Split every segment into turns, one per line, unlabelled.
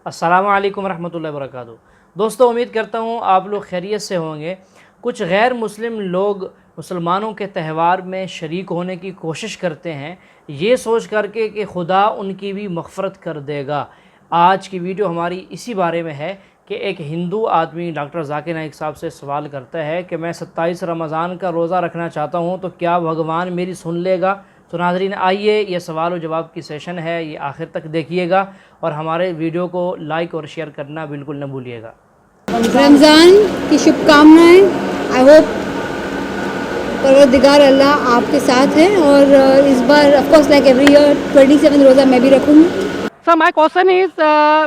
अस्सलामु अलैकुम रहमतुल्लाहि व बरकातुहू। दोस्तों, उम्मीद करता हूँ आप लोग खैरियत से होंगे। कुछ गैर मुस्लिम लोग मुसलमानों के त्यौहार में शरीक होने की कोशिश करते हैं, ये सोच करके कि खुदा उनकी भी मग़फ़रत कर देगा। आज की वीडियो हमारी इसी बारे में है कि एक हिंदू आदमी डॉक्टर ज़ाकिर नाइक साहब से सवाल करता है कि मैं 27 रमज़ान का रोज़ा रखना चाहता हूँ, तो क्या भगवान मेरी सुन लेगा। तो नाज़रीन, आइए ये सवाल और जवाब की सेशन है, ये आखिर तक देखिएगा और हमारे वीडियो को लाइक और शेयर करना बिल्कुल न भूलिएगा।
रमज़ान की शुभकामनाएँ। आई होप परवरदिगार अल्लाह आपके साथ है और इस बार of course like every year 27 रोज़ा मैं भी रखूँगी।
सर माय क्वेश्चन इज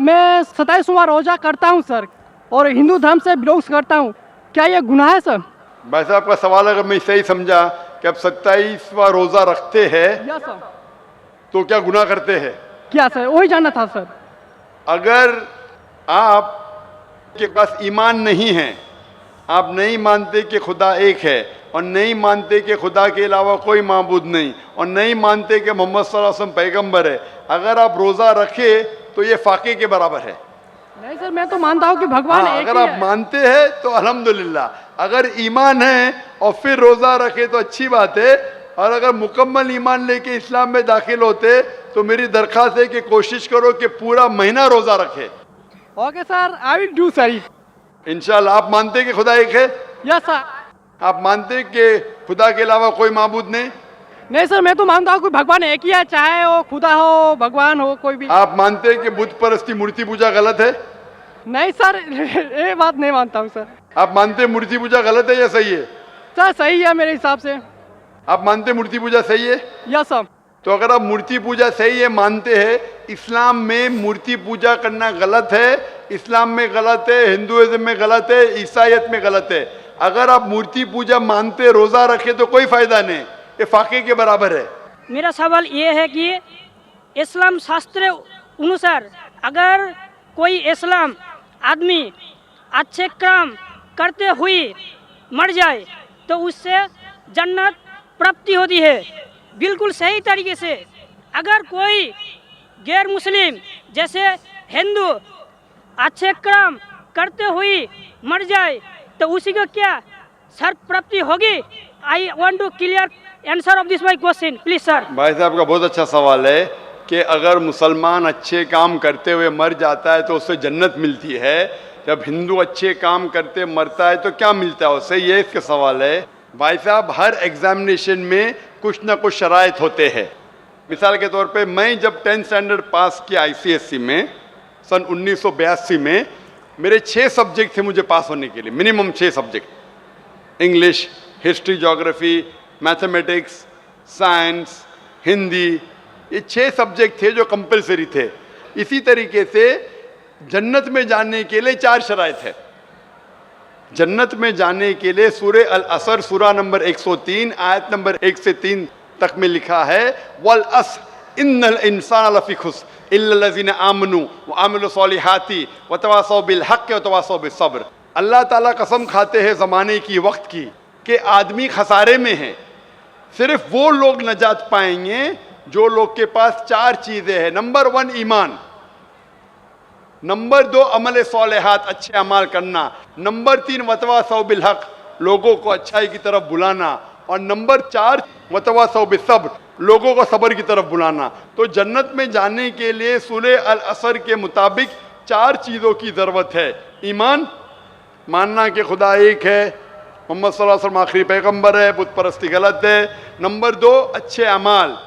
मैं 27वां रोज़ा करता हूँ सर, और हिंदू धर्म से बिलोंग्स करता हूँ, क्या ये गुनाह है सर?
भाई साहब का सवाल अगर मैं सही समझा कि आप 27वां रोज़ा रखते हैं
या सर,
तो क्या गुनाह करते हैं?
क्या सर, वही जानना था सर।
अगर आप के पास ईमान नहीं है, आप नहीं मानते कि खुदा एक है और नहीं मानते कि खुदा के अलावा कोई माबूद नहीं और नहीं मानते कि मोहम्मद सल्लल्लाहु अलैहि वसल्लम पैगंबर है, अगर आप रोज़ा रखे तो ये फाके के बराबर है।
नहीं सर, मैं तो मानता हूँ कि भगवान एक
अगर
ही
आप
है।
मानते हैं तो अल्हम्दुलिल्लाह, अगर ईमान है और फिर रोज़ा रखे तो अच्छी बात है, और अगर मुकम्मल ईमान लेके इस्लाम में दाखिल होते तो मेरी दरख्वास्त है कि कोशिश करो कि पूरा महीना रोज़ा रखे।
Okay sir, I will do sir.
इंशाल्लाह। आप मानते कि खुदा एक है?
Yes sir.
आप मानते कि खुदा के अलावा कोई माबूद नहीं?
नहीं सर, मैं तो मानता हूँ कि भगवान एक ही है, चाहे वो खुदा हो, भगवान हो, कोई भी।
आप मानते हैं कि बुत परस्ती, मूर्ति पूजा गलत है?
नहीं सर, ये बात नहीं मानता हूँ सर।
आप मानते हैं मूर्ति पूजा गलत है या सही है?
सर सही है मेरे हिसाब से।
आप मानते हैं मूर्ति पूजा सही है?
Yes sir.
तो अगर आप मूर्ति पूजा सही है मानते हैं, इस्लाम में मूर्ति पूजा करना गलत है, इस्लाम में गलत है, हिंदुइज्म में गलत है, ईसाईयत में गलत है। अगर आप मूर्ति पूजा मानते, रोज़ा रखे तो कोई फायदा नहीं, ये फाके के बराबर है।
मेरा सवाल ये है कि इस्लाम शास्त्र अनुसार अगर कोई इस्लाम आदमी अच्छे काम करते हुए मर जाए तो उससे जन्नत प्राप्ति होती है, बिल्कुल सही तरीके से। अगर कोई गैर मुस्लिम जैसे हिंदू अच्छे काम करते हुए मर जाए तो उसी को क्या सर्व प्राप्ति होगी? I want to clear answer of this my question please sir.
भाई साहब का बहुत अच्छा सवाल है कि अगर मुसलमान अच्छे काम करते हुए मर जाता है तो उससे जन्नत मिलती है, जब हिंदू अच्छे काम करते मरता है तो क्या मिलता है उससे, ये इसका सवाल है। भाई साहब, हर एग्जामिनेशन में कुछ ना कुछ शराइत होते हैं। मिसाल के तौर पे मैं जब 10th स्टैंडर्ड पास किया ICSE में सन 1982 में, मेरे 6 सब्जेक्ट थे मुझे पास होने के लिए, minimum 6 subject, English, history, geography, mathematics, science, Hindi, ये 6 सब्जेक्ट थे जो कंपलसरी थे। इसी तरीके से जन्नत में जाने के लिए 4 शराइत है। जन्नत में जाने के लिए सूरे अल असर सूरा नंबर 103 आयत नंबर 1 से 3 तक में लिखा है, वल अस्र इन्नल इंसान लफी खुस्र इल्ला लज़ीना आमनू व अमिलु सॉलिहाती व तवासौ बिल हक़्क़ि व तवासौ बिस सब्र। अल्लाह ताला कसम खाते हैं ज़माने की, वक्त की, कि आदमी खसारे में है। सिर्फ वो लोग नजात पाएंगे जो लोग के पास 4 चीज़ें हैं। नंबर 1 ईमान, नंबर 2 अमल सॉलिहात, अच्छे अमाल करना, नंबर 3 वतवासौ बिल हक़, लोगों को अच्छाई की तरफ बुलाना, और नंबर 4 वतवासौ बिस सब्र, लोगों को सब्र की तरफ बुलाना। तो जन्नत में जाने के लिए सूरे अल असर के मुताबिक 4 चीज़ों की ज़रूरत है। ईमान, मानना कि खुदा एक है, मोहम्मद सल्लल्लाहु अलैहि वसल्लम आखिरी पैगंबर है, बुत परस्ती गलत है। नंबर 2 अच्छे अमाल,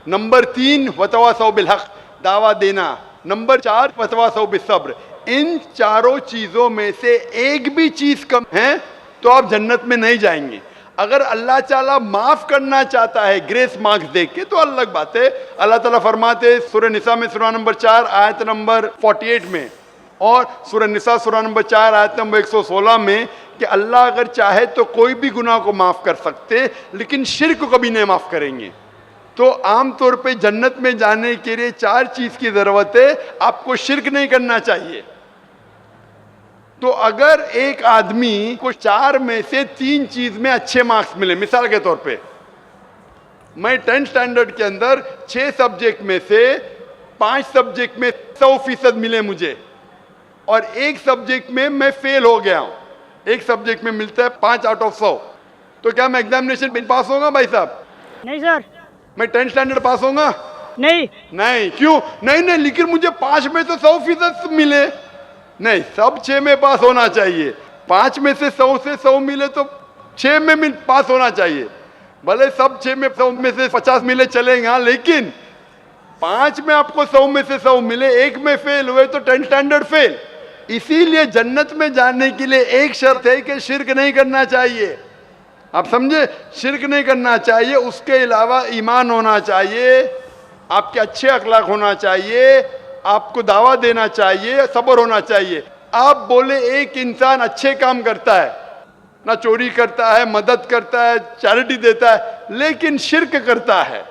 नंबर 3 वतवासौ बिल हक़, दावा देना, नंबर 4 वतवासौ बिस सब्र। इन चारों चीज़ों में से एक भी चीज़ कम है तो आप जन्नत में नहीं जाएंगे। अगर अल्लाह ताला माफ़ करना चाहता है ग्रेस मार्क्स देख के तो अलग बात है। अल्लाह ताला फरमाते सूरह निसा में सूरा नंबर 4 आयत नंबर 48 में, और सूरह निसा सूरा नंबर 4 आयत नंबर 116 में कि अल्लाह अगर चाहे तो कोई भी गुनाह को माफ़ कर सकते, लेकिन शिर्क को कभी नहीं माफ़ करेंगे। तो आम तौर पे जन्नत में जाने के लिए 4 चीज़ की ज़रूरत है। आपको शिर्क नहीं करना चाहिए। तो अगर एक आदमी को 4 में से 3 चीज़ में अच्छे मार्क्स मिले, मिसाल के तौर पे मैं 10th स्टैंडर्ड के अंदर 6 सब्जेक्ट में से 5 सब्जेक्ट में 100% मिले मुझे, और एक सब्जेक्ट में मैं फेल हो गया हूँ, एक सब्जेक्ट में मिलता है 5 आउट ऑफ 100, तो क्या मैं एग्जामिनेशन में पास होगा भाई साहब?
नहीं सर,
मैं 10th स्टैंडर्ड पास होगा?
नहीं।
नहीं। क्यों नहीं? लेकिन मुझे 5 में तो 100% मिले। नहीं, सब 6 में पास होना चाहिए। 5 में से 100 मिले तो 6 में पास होना चाहिए। भले सब 6 में 100 में से 50 मिले चलेगा, लेकिन 5 में आपको 100 में से 100 मिले, एक में फेल हुए तो 10th स्टैंडर्ड फेल। इसीलिए जन्नत में जाने के लिए एक शर्त है कि शिर्क नहीं करना चाहिए। आप समझे? शिर्क नहीं करना चाहिए, उसके अलावा ईमान होना चाहिए, आपके अच्छे अखलाक होना चाहिए, आपको दावा देना चाहिए, सब्र होना चाहिए। आप बोले एक इंसान अच्छे काम करता है, ना चोरी करता है, मदद करता है, चैरिटी देता है, लेकिन शिर्क करता है,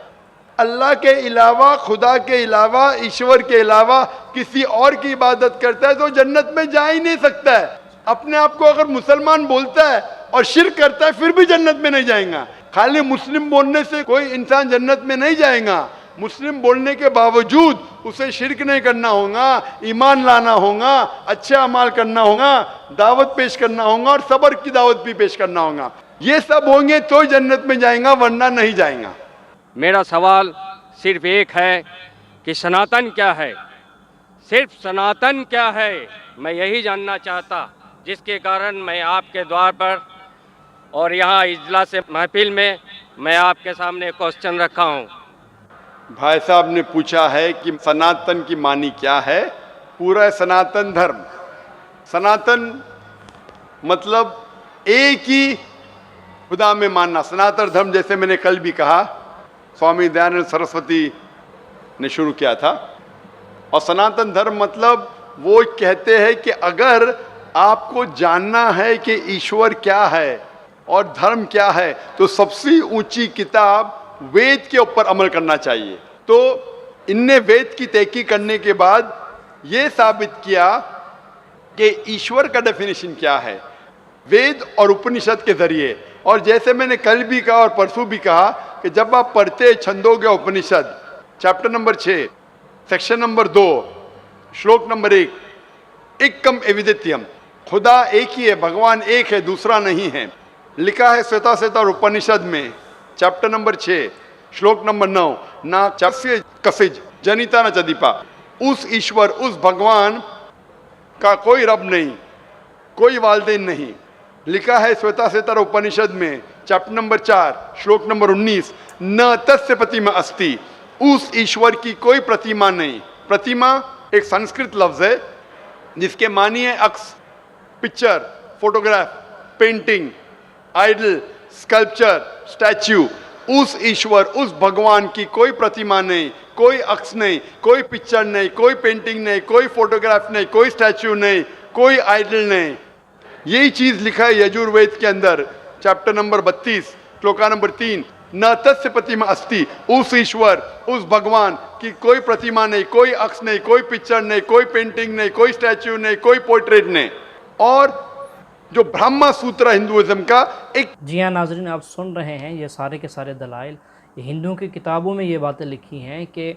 अल्लाह के अलावा, खुदा के अलावा, ईश्वर के अलावा किसी और की इबादत करता है, तो जन्नत में जा ही नहीं सकता है। अपने आप को अगर मुसलमान बोलता है और शिर्क करता है, फिर भी जन्नत में नहीं जाएगा। खाली मुस्लिम बोलने से कोई इंसान जन्नत में नहीं जाएगा। मुस्लिम बोलने के बावजूद उसे शिर्क नहीं करना होगा, ईमान लाना होगा, अच्छे अमाल करना होगा, दावत पेश करना होगा और सब्र की दावत भी पेश करना होगा। ये सब होंगे तो जन्नत में जाएगा, वरना नहीं जाएगा।
मेरा सवाल सिर्फ एक है कि सनातन क्या है? सिर्फ सनातन क्या है, मैं यही जानना चाहता, जिसके कारण मैं आपके द्वार पर और यहाँ इजलास महफिल में मैं आपके सामने क्वेश्चन रखा हूँ।
भाई साहब ने पूछा है कि सनातन की मानी क्या है। पूरा सनातन धर्म, सनातन मतलब एक ही खुदा में मानना। सनातन धर्म जैसे मैंने कल भी कहा, स्वामी दयानंद सरस्वती ने शुरू किया था। और सनातन धर्म मतलब वो कहते हैं कि अगर आपको जानना है कि ईश्वर क्या है और धर्म क्या है, तो सबसे ऊंची किताब वेद के ऊपर अमल करना चाहिए। तो इनने वेद की तहकीक करने के बाद ये साबित किया कि ईश्वर का डेफिनेशन क्या है, वेद और उपनिषद के जरिए। और जैसे मैंने कल भी कहा और परसों भी कहा कि जब आप पढ़ते छंदोग्य उपनिषद चैप्टर नंबर 6 सेक्शन नंबर 2 श्लोक नंबर 1, एकम एविदित्यम, खुदा एक ही है, भगवान एक है, दूसरा नहीं है, लिखा है श्वेताश्वेतर उपनिषद में चैप्टर नंबर 6 श्लोक नंबर 9, ना चस्य कसिज जनिता न चदीपा। उस ईश्वर, उस भगवान का कोई रब नहीं, कोई वालदेन नहीं। लिखा है श्वेताश्वेतर उपनिषद में चैप्टर नंबर 4 श्लोक नंबर 19, न तस्य प्रतिमा अस्ति, उस ईश्वर की कोई प्रतिमा नहीं। प्रतिमा एक संस्कृत लफ्ज है जिसके मानी है अक्स, picture, photograph, painting, idol, sculpture, statue. उस ईश्वर, उस भगवान की कोई प्रतिमा नहीं, कोई अक्स नहीं, कोई पिक्चर नहीं, कोई पेंटिंग नहीं, कोई फोटोग्राफ नहीं, कोई स्टैच्यू नहीं, कोई आइडल नहीं। यही चीज लिखा है यजुर्वेद के अंदर चैप्टर नंबर 32 श्लोका नंबर 3, न तस्य प्रतिमा अस्ति, उस ईश्वर, उस भगवान की कोई प्रतिमा नहीं, कोई अक्स नहीं, कोई पिक्चर नहीं, कोई पेंटिंग नहीं, कोई स्टैच्यू नहीं, कोई पोर्ट्रेट नहीं। और जो ब्रह्मा सूत्र हिंदुइज्म का एक।
जी हाँ नाजरीन, आप सुन रहे हैं ये सारे के सारे दलाइल, हिंदुओं की किताबों में ये बातें लिखी हैं कि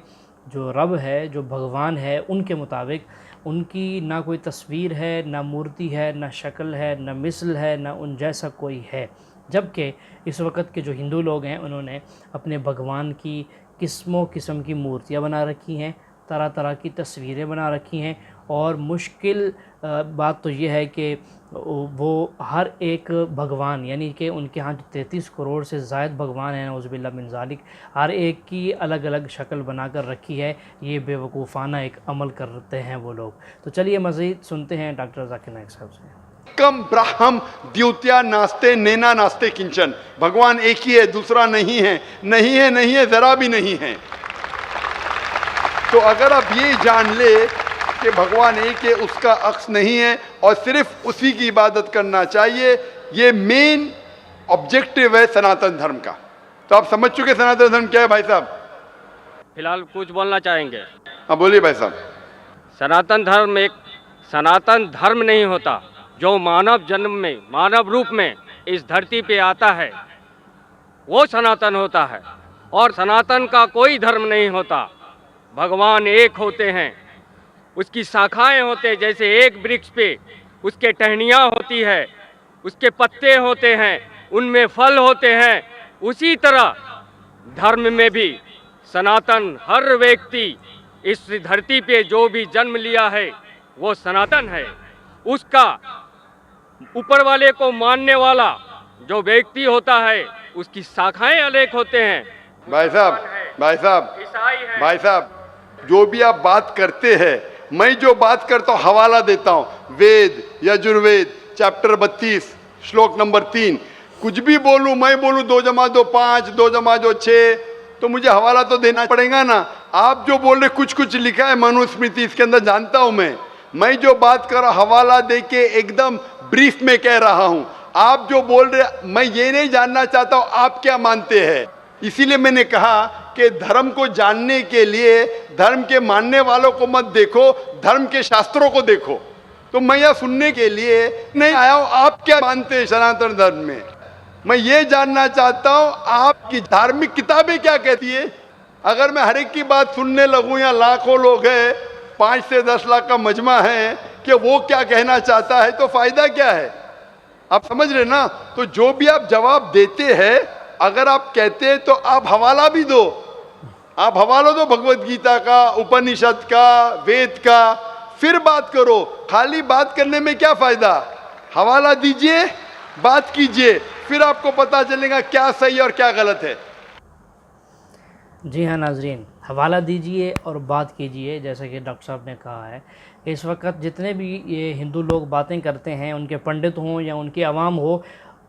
जो रब है, जो भगवान है, उनके मुताबिक उनकी ना कोई तस्वीर है, ना मूर्ति है, ना शक्ल है, ना मिसल है, ना उन जैसा कोई है। जबकि इस वक्त के जो हिंदू लोग हैं उन्होंने अपने भगवान की किस्मों किस्म की मूर्तियाँ बना रखी हैं, तरह तरह की तस्वीरें बना रखी हैं। और मुश्किल बात तो ये है कि वो हर एक भगवान, यानी कि उनके यहाँ जो 33 करोड़ से ज़ायद भगवान हैं नौज़ुबिल्लाह मिन ज़ालिक, हर एक की अलग अलग शक्ल बनाकर रखी है। ये बेवकूफ़ाना एक अमल करते हैं वो लोग। तो चलिए मज़ीद सुनते हैं डॉक्टर ज़ाकिर नाइक साहब से।
कम ब्राह्म द्युत्या नास्ते नैना नास्ते किंचन, भगवान एक ही है, दूसरा नहीं है, नहीं है, नहीं है, ज़रा भी नहीं है। तो अगर आप ये जान ले कि भगवान एक है, उसका अक्स नहीं है और सिर्फ उसी की इबादत करना चाहिए, ये मेन ऑब्जेक्टिव है सनातन धर्म का। तो आप समझ चुके सनातन धर्म क्या है भाई साहब?
फिलहाल कुछ बोलना चाहेंगे?
हाँ बोलिए भाई साहब।
सनातन धर्म एक सनातन धर्म नहीं होता, जो मानव जन्म में, मानव रूप में इस धरती पे आता है वो सनातन होता है। और सनातन का कोई धर्म नहीं होता, भगवान एक होते हैं। उसकी शाखाएं होते हैं, जैसे एक वृक्ष पे उसके टहनियाँ होती है, उसके पत्ते होते हैं, उनमें फल होते हैं, उसी तरह धर्म में भी सनातन हर व्यक्ति इस धरती पे जो भी जन्म लिया है वो सनातन है। उसका ऊपर वाले को मानने वाला जो व्यक्ति होता है उसकी शाखाएं अनेक होते हैं।
भाई साहब
ईसाई है,
भाई साहब, जो भी आप बात करते हैं, मैं जो बात करता हूँ हवाला देता हूँ, वेद यजुर्वेद चैप्टर 32 श्लोक नंबर 3। कुछ भी बोलूँ, मैं बोलूँ 2 जमा 2 5, 2 जमा 2 6, तो मुझे हवाला तो देना पड़ेगा ना। आप जो बोल रहे कुछ कुछ लिखा है मनुस्मृति, इसके अंदर जानता हूँ मैं जो बात कर रहा हूँ हवाला दे के एकदम ब्रीफ में कह रहा हूँ। आप जो बोल रहे, मैं ये नहीं जानना चाहता हूँ आप क्या मानते हैं। इसीलिए मैंने कहा कि धर्म को जानने के लिए धर्म के मानने वालों को मत देखो, धर्म के शास्त्रों को देखो। तो मैं यह सुनने के लिए नहीं आया हूँ आप क्या मानते हैं सनातन धर्म में। मैं ये जानना चाहता हूँ आपकी धार्मिक किताबें क्या कहती है। अगर मैं हर एक की बात सुनने लगूँ, या लाखों लोग हैं, 5 से 10 लाख का मजमा है, कि वो क्या कहना चाहता है, तो फायदा क्या है। आप समझ रहे ना। तो जो भी आप जवाब देते हैं, अगर आप कहते हैं तो आप हवाला भी दो, आप हवाला दो भगवत गीता का, उपनिषद का, वेद का, फिर बात करो। खाली बात करने में क्या फायदा। हवाला दीजिए, बात कीजिए, फिर आपको पता चलेगा क्या सही और क्या गलत है।
जी हाँ नाजरीन, हवाला दीजिए और बात कीजिए। जैसा कि डॉक्टर साहब ने कहा है, इस वक्त जितने भी ये हिंदू लोग बातें करते हैं, उनके पंडित हों या उनकी आवाम हो,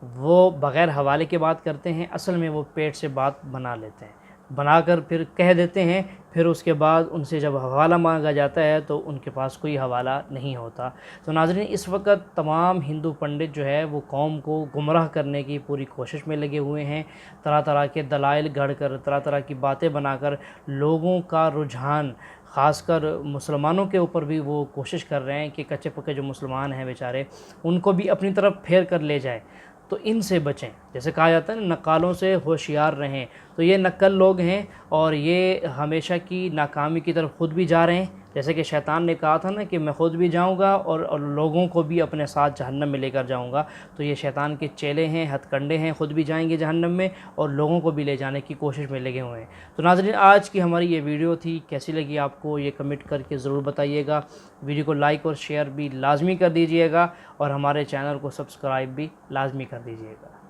वो बग़ैर हवाले के बात करते हैं। असल में वो पेट से बात बना लेते हैं, बनाकर फिर कह देते हैं, फिर उसके बाद उनसे जब हवाला मांगा जाता है तो उनके पास कोई हवाला नहीं होता। तो नाज़रीन, इस वक्त तमाम हिंदू पंडित जो है वो कौम को गुमराह करने की पूरी कोशिश में लगे हुए हैं। तरह तरह के दलाइल गढ़कर, तरह तरह की बातें बनाकर लोगों का रुझान, ख़ासकर मुसलमानों के ऊपर भी वो कोशिश कर रहे हैं कि कच्चे पक्के जो मुसलमान हैं बेचारे, उनको भी अपनी तरफ फेर कर ले जाए। तो इनसे बचें। जैसे कहा जाता है ना, नक्कालों से होशियार रहें। तो ये नक्कल लोग हैं और ये हमेशा की नाकामी की तरफ ख़ुद भी जा रहे हैं। जैसे कि शैतान ने कहा था ना कि मैं ख़ुद भी जाऊंगा और लोगों को भी अपने साथ जहन्नम में लेकर जाऊंगा। तो ये शैतान के चेले हैं, हथकंडे हैं, ख़ुद भी जाएंगे जहन्नम में और लोगों को भी ले जाने की कोशिश में लगे हुए हैं। तो नाज़रीन, आज की हमारी ये वीडियो थी, कैसी लगी आपको ये कमेंट करके ज़रूर बताइएगा। वीडियो को लाइक और शेयर भी लाजमी कर दीजिएगा और हमारे चैनल को सब्सक्राइब भी लाजमी कर दीजिएगा।